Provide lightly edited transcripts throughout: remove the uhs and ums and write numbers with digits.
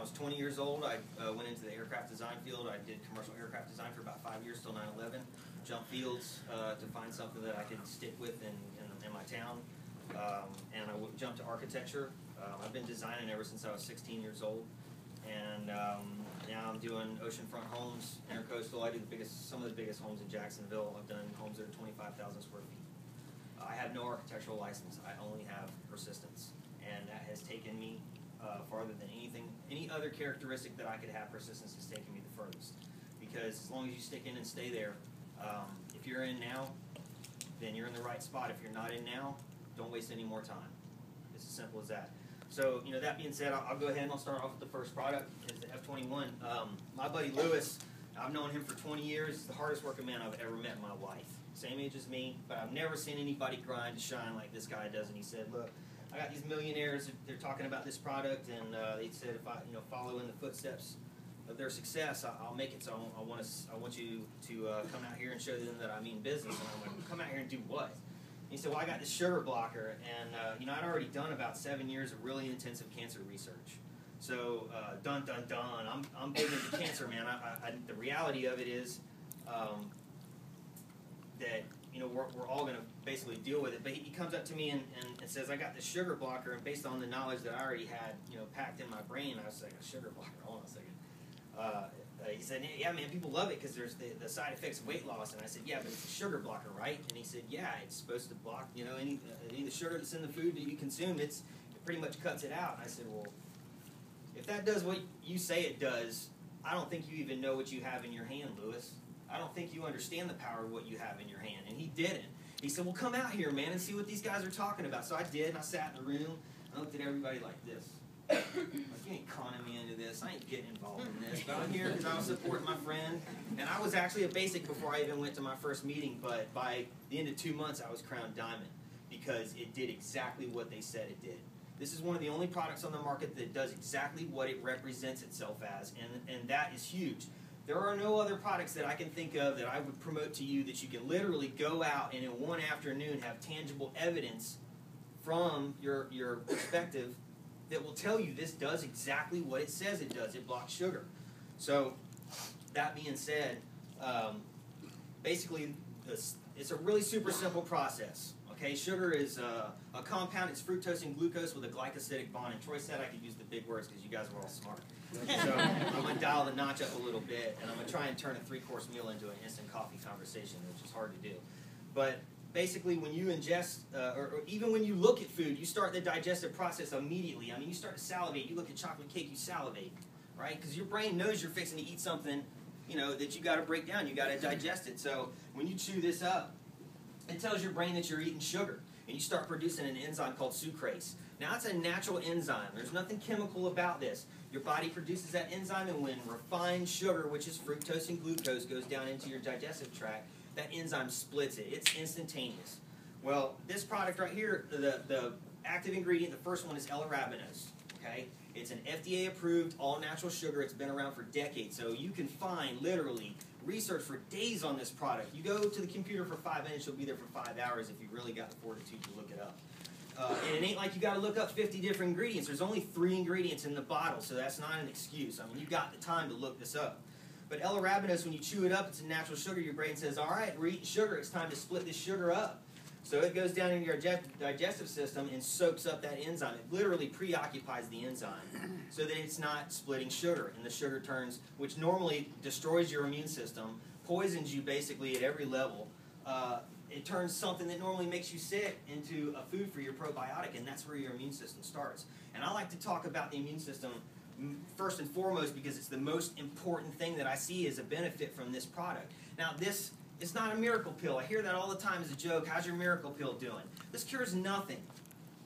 I was 20 years old, I went into the aircraft design field. I did commercial aircraft design for about 5 years till 9/11. Jumped fields to find something that I could stick with in my town. And I jumped to architecture. I've been designing ever since I was 16 years old. And now I'm doing oceanfront homes, intercoastal. I do some of the biggest homes in Jacksonville. I've done homes that are 25,000 square feet. I have no architectural license. I only have persistence. And that has taken me farther than any other characteristic that I could have. Persistence has taken me the furthest. Because as long as you stick in and stay there, if you're in now, then you're in the right spot. If you're not in now, don't waste any more time. It's as simple as that. So, that being said, I'll go ahead and I'll start off with the first product. It's the F-21. My buddy Lewis, I've known him for 20 years. He's the hardest working man I've ever met in my life. Same age as me, but I've never seen anybody grind to shine like this guy does. And he said, look, I got these millionaires, they're talking about this product, and they said if I follow in the footsteps of their success, I'll make it. So I want you to come out here and show them that I mean business. And I'm like, come out here and do what? He said, well, I got this sugar blocker, and I'd already done about 7 years of really intensive cancer research. So, dun, dun, dun, I'm big into cancer, man. The reality of it is that, we're all going to basically deal with it. But he comes up to me and says, I got this sugar blocker, and based on the knowledge that I already had, packed in my brain, I was like, a sugar blocker, hold on a second. He said, yeah, man, people love it because there's the side effects of weight loss. And I said, yeah, but it's a sugar blocker, right? And he said, yeah, it's supposed to block, any of the sugar that's in the food that you consume, it pretty much cuts it out. And I said, well, if that does what you say it does, I don't think you even know what you have in your hand, Lewis. I don't think you understand the power of what you have in your hand. And he didn't. He said, well, come out here, man, and see what these guys are talking about. So I did, and I sat in the room, and I looked at everybody like this. Like, you ain't conning me into this. I ain't getting involved in this. But I'm here because I was supporting my friend. And I was actually a basic before I even went to my first meeting. But by the end of 2 months, I was crowned diamond because it did exactly what they said it did. This is one of the only products on the market that does exactly what it represents itself as. And that is huge. There are no other products that I can think of that I would promote to you that you can literally go out and in one afternoon have tangible evidence from your perspective that will tell you this does exactly what it says it does. It blocks sugar. So, that being said, basically, it's a really super simple process. Okay, sugar is a compound. It's fructose and glucose with a glycosidic bond. And Troy said I could use the big words because you guys are all smart. So I'm going to dial the notch up a little bit, and I'm going to try and turn a 3-course meal into an instant coffee conversation, which is hard to do. But basically, when you ingest, or even when you look at food, you start the digestive process immediately. I mean, you start to salivate. You look at chocolate cake, you salivate, right? Because your brain knows you're fixing to eat something, that you got to break down. You got to digest it. So when you chew this up, it tells your brain that you're eating sugar. And you start producing an enzyme called sucrase. Now, it's a natural enzyme. There's nothing chemical about this. Your body produces that enzyme, and when refined sugar, which is fructose and glucose, goes down into your digestive tract, that enzyme splits it. It's instantaneous. Well, this product right here, the active ingredient, the first one is L-arabinose. Okay? It's an FDA-approved, all-natural sugar. It's been around for decades. So you can find, literally, research for days on this product. You go to the computer for 5 minutes, you'll be there for 5 hours if you really got the fortitude to look it up. And it ain't like you got to look up 50 different ingredients. There's only 3 ingredients in the bottle, so that's not an excuse. I mean, you got the time to look this up. But L-arabinose, when you chew it up, it's a natural sugar. Your brain says, all right, we're eating sugar. It's time to split this sugar up. So it goes down into your digestive system and soaks up that enzyme. It literally preoccupies the enzyme so that it's not splitting sugar. And the sugar turns, which normally destroys your immune system, poisons you basically at every level. It turns something that normally makes you sick into a food for your probiotic, and that's where your immune system starts. And I like to talk about the immune system first and foremost because it's the most important thing that I see as a benefit from this product. Now, this is not a miracle pill. I hear that all the time as a joke. How's your miracle pill doing? This cures nothing.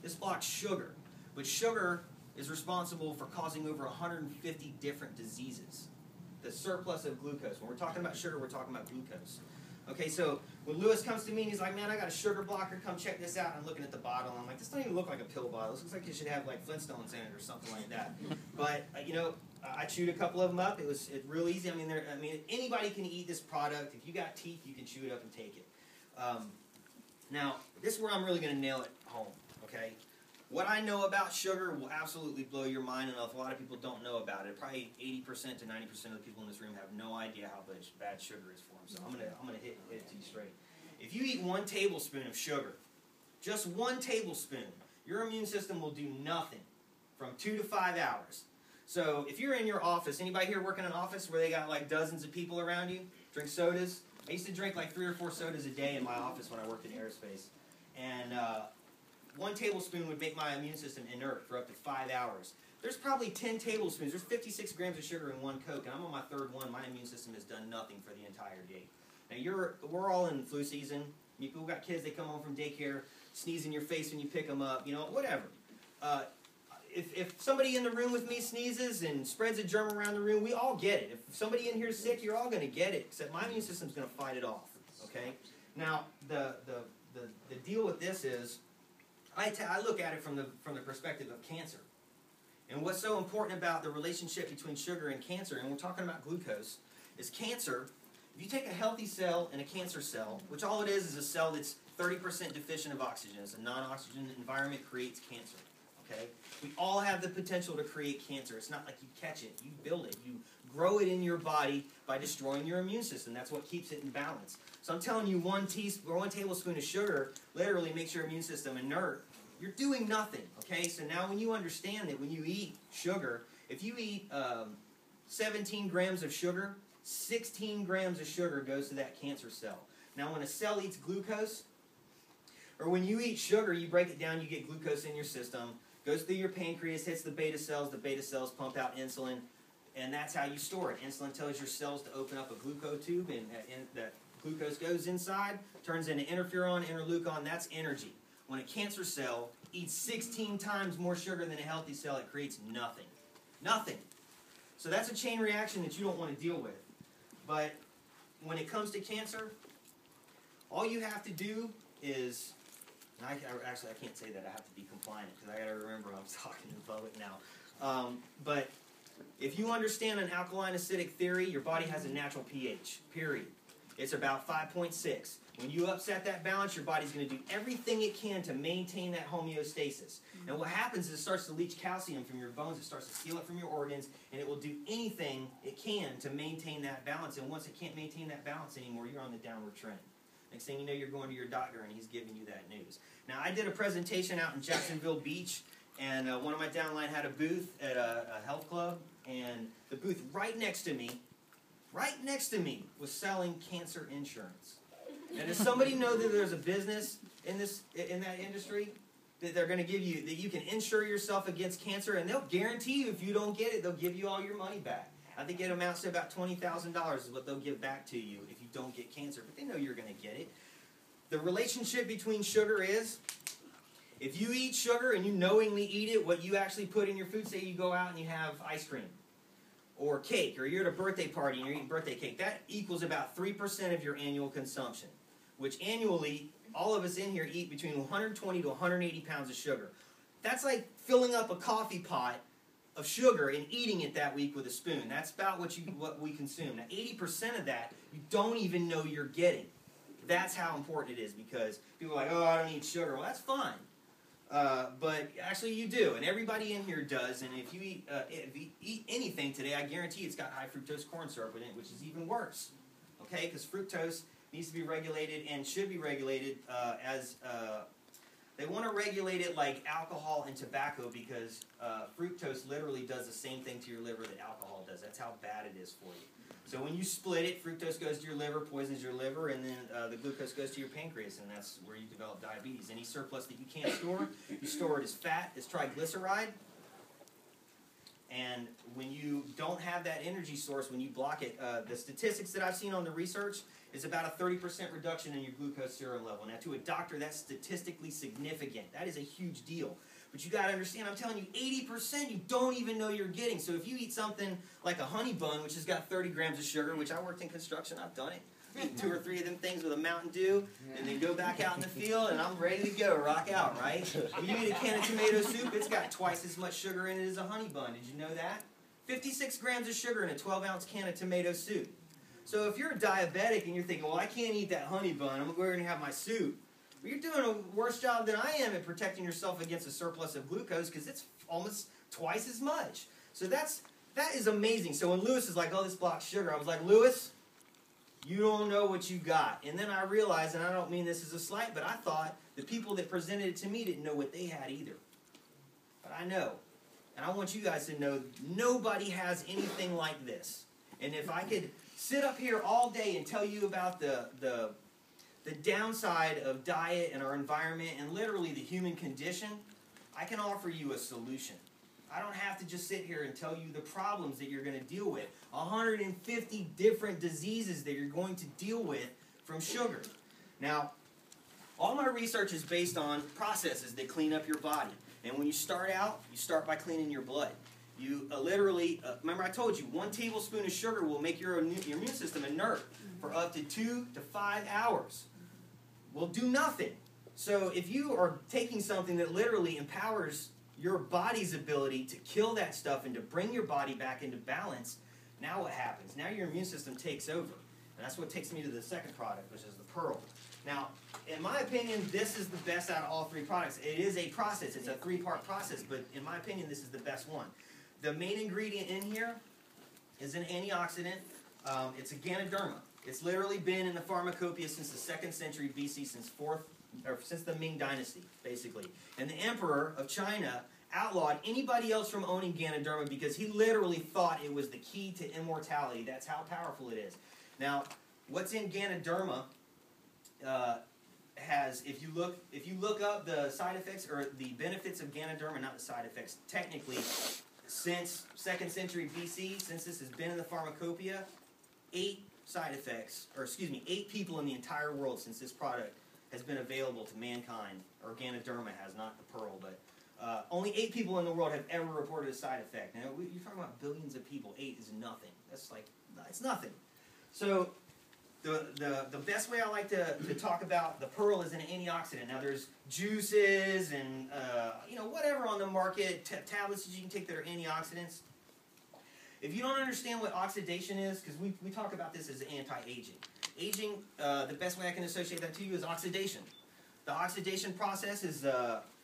This blocks sugar. But sugar is responsible for causing over 150 different diseases. The surplus of glucose. When we're talking about sugar, we're talking about glucose. Okay, so when Lewis comes to me and he's like, man, I got a sugar blocker, come check this out. And I'm looking at the bottle, and I'm like, this doesn't even look like a pill bottle. This looks like it should have like Flintstones in it or something like that. But, I chewed a couple of them up. It's real easy. I mean, anybody can eat this product. If you got teeth, you can chew it up and take it. Now, this is where I'm really going to nail it home, okay? What I know about sugar will absolutely blow your mind, and a lot of people don't know about it. Probably 80% to 90% of the people in this room have no idea how bad sugar is for them. So I'm gonna hit it to you straight. If you eat 1 tablespoon of sugar, just 1 tablespoon, your immune system will do nothing from 2 to 5 hours. So if you're in your office, anybody here working in an office where they got like dozens of people around you, drink sodas? I used to drink like 3 or 4 sodas a day in my office when I worked in aerospace. And 1 tablespoon would make my immune system inert for up to 5 hours. There's probably 10 tablespoons. There's 56 grams of sugar in 1 Coke, and I'm on my 3rd one. My immune system has done nothing for the entire day. Now, we're all in flu season. People got kids, they come home from daycare, sneeze in your face when you pick them up, whatever. If somebody in the room with me sneezes and spreads a germ around the room, we all get it. If somebody in here is sick, you're all going to get it, except my immune system's going to fight it off, okay? Now, the deal with this is, I look at it from the perspective of cancer. And what's so important about the relationship between sugar and cancer, and we're talking about glucose, is cancer. If you take a healthy cell and a cancer cell, which all it is a cell that's 30% deficient of oxygen. It's a non-oxygen environment creates cancer. Okay? We all have the potential to create cancer. It's not like you catch it. You build it. You grow it in your body by destroying your immune system. That's what keeps it in balance. So I'm telling you, 1 tablespoon of sugar literally makes your immune system inert. You're doing nothing. Okay? So now when you understand that when you eat sugar, if you eat 17 grams of sugar, 16 grams of sugar goes to that cancer cell. Now when a cell eats glucose, or when you eat sugar, you break it down, you get glucose in your system, goes through your pancreas, hits the beta cells pump out insulin, and that's how you store it. Insulin tells your cells to open up a glucose tube, and that glucose goes inside, turns into interferon, interleukin, that's energy. When a cancer cell eats 16 times more sugar than a healthy cell, it creates nothing. Nothing. So that's a chain reaction that you don't want to deal with. But when it comes to cancer, all you have to do is, and actually I can't say that, I have to be compliant because I got to remember I'm talking in public now. But if you understand an alkaline acidic theory, your body has a natural pH, period. It's about 5.6. When you upset that balance, your body's going to do everything it can to maintain that homeostasis. And what happens is it starts to leach calcium from your bones, it starts to steal it from your organs, and it will do anything it can to maintain that balance. And once it can't maintain that balance anymore, you're on the downward trend. Next thing you know, you're going to your doctor and he's giving you that news. Now, I did a presentation out in Jacksonville Beach, and one of my downline had a booth at a health club, and the booth right next to me was selling cancer insurance. And does somebody know that there's a business in that industry that they're going to give you, that you can insure yourself against cancer, and they'll guarantee you if you don't get it, they'll give you all your money back. I think it amounts to about $20,000 is what they'll give back to you if you don't get cancer, but they know you're going to get it. The relationship between sugar is, if you eat sugar and you knowingly eat it, what you actually put in your food, say you go out and you have ice cream or cake, or you're at a birthday party and you're eating birthday cake, that equals about 3% of your annual consumption, which annually, all of us in here eat between 120 to 180 pounds of sugar. That's like filling up a coffee pot of sugar and eating it that week with a spoon. That's about what we consume. Now, 80% of that, you don't even know you're getting. That's how important it is, because people are like, oh, I don't eat sugar. Well, that's fine. But actually you do, and everybody in here does, and if you eat anything today, I guarantee it's got high fructose corn syrup in it, which is even worse. Okay, because fructose needs to be regulated and should be regulated they want to regulate it like alcohol and tobacco, because fructose literally does the same thing to your liver that alcohol does. That's how bad it is for you. So when you split it, fructose goes to your liver, poisons your liver, and then the glucose goes to your pancreas, and that's where you develop diabetes. Any surplus that you can't store, you store it as fat, as triglyceride. And when you don't have that energy source, when you block it, the statistics that I've seen on the research is about a 30% reduction in your glucose serum level. Now, to a doctor, that's statistically significant. That is a huge deal. But you got to understand, I'm telling you, 80% you don't even know you're getting. So if you eat something like a honey bun, which has got 30 grams of sugar, which I worked in construction, I've done it. Eat 2 or 3 of them things with a Mountain Dew, and then go back out in the field, and I'm ready to go, rock out, right? When you eat a can of tomato soup, it's got twice as much sugar in it as a honey bun. Did you know that? 56 grams of sugar in a 12-ounce can of tomato soup. So if you're a diabetic and you're thinking, well, I can't eat that honey bun, I'm going to have my soup. Well, you're doing a worse job than I am at protecting yourself against a surplus of glucose because it's almost twice as much. So that is amazing. So when Lewis is like, oh, this blocks sugar, I was like, Lewis, you don't know what you got. And then I realized, and I don't mean this as a slight, but I thought the people that presented it to me didn't know what they had either. But I know. And I want you guys to know nobody has anything like this. And if I could sit up here all day and tell you about the downside of diet and our environment and literally the human condition, I can offer you a solution. I don't have to just sit here and tell you the problems that you're going to deal with. 150 different diseases that you're going to deal with from sugar. Now, all my research is based on processes that clean up your body. And when you start out, you start by cleaning your blood. You literally, remember I told you, 1 tablespoon of sugar will make your immune system inert for up to 2 to 5 hours. Will do nothing. So if you are taking something that literally empowers your body's ability to kill that stuff and to bring your body back into balance, now what happens? Now your immune system takes over. And that's what takes me to the second product, which is the Pearl. Now, in my opinion, this is the best out of all 3 products. It is a process. It's a 3-part process, but in my opinion, this is the best one. The main ingredient in here is an antioxidant. It's a Ganoderma. It's literally been in the pharmacopoeia since the 2nd century BC, since the Ming Dynasty, basically. And the emperor of China outlawed anybody else from owning Ganoderma because he literally thought it was the key to immortality. That's how powerful it is. Now, what's in Ganoderma has, if you look up the side effects or the benefits of Ganoderma, not the side effects, technically, since 2nd century BC, since this has been in the pharmacopoeia, 8 people in the entire world since this product has been available to mankind, or Ganoderma has, not the Pearl, but only 8 people in the world have ever reported a side effect. Now, you're talking about billions of people. 8 is nothing. That's like, it's nothing. So, the best way I like to talk about the Pearl is an antioxidant. Now, there's juices and, whatever on the market, tablets that you can take that are antioxidants. If you don't understand what oxidation is, because we talk about this as anti-aging. Aging, the best way I can associate that to you is oxidation. The oxidation process is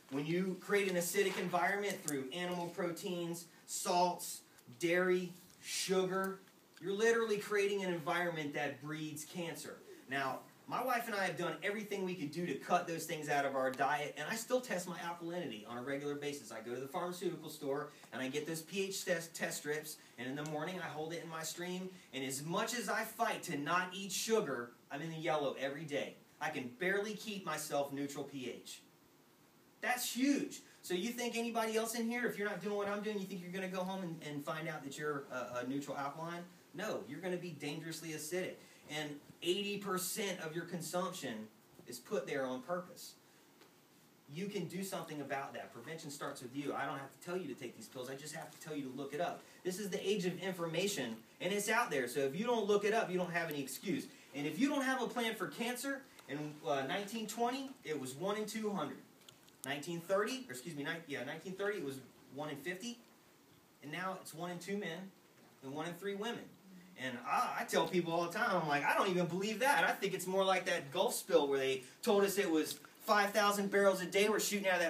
when you create an acidic environment through animal proteins, salts, dairy, sugar, you're literally creating an environment that breeds cancer. Now, my wife and I have done everything we could do to cut those things out of our diet, and I still test my alkalinity on a regular basis. I go to the pharmaceutical store, and I get those pH test strips, and in the morning I hold it in my stream, and as much as I fight to not eat sugar, I'm in the yellow every day. I can barely keep myself neutral pH. That's huge. So you think anybody else in here, if you're not doing what I'm doing, you think you're going to go home and find out that you're a neutral alkaline? No, you're going to be dangerously acidic. And 80% of your consumption is put there on purpose. You can do something about that. Prevention starts with you. I don't have to tell you to take these pills. I just have to tell you to look it up. This is the age of information, and it's out there. So if you don't look it up, you don't have any excuse. And if you don't have a plan for cancer, in 1920, it was 1 in 200. 1930, it was 1 in 50. And now it's 1 in 2 men and 1 in 3 women. And I tell people all the time, I'm like, I don't even believe that. I think it's more like that Gulf spill where they told us it was 5,000 barrels a day we're shooting out of that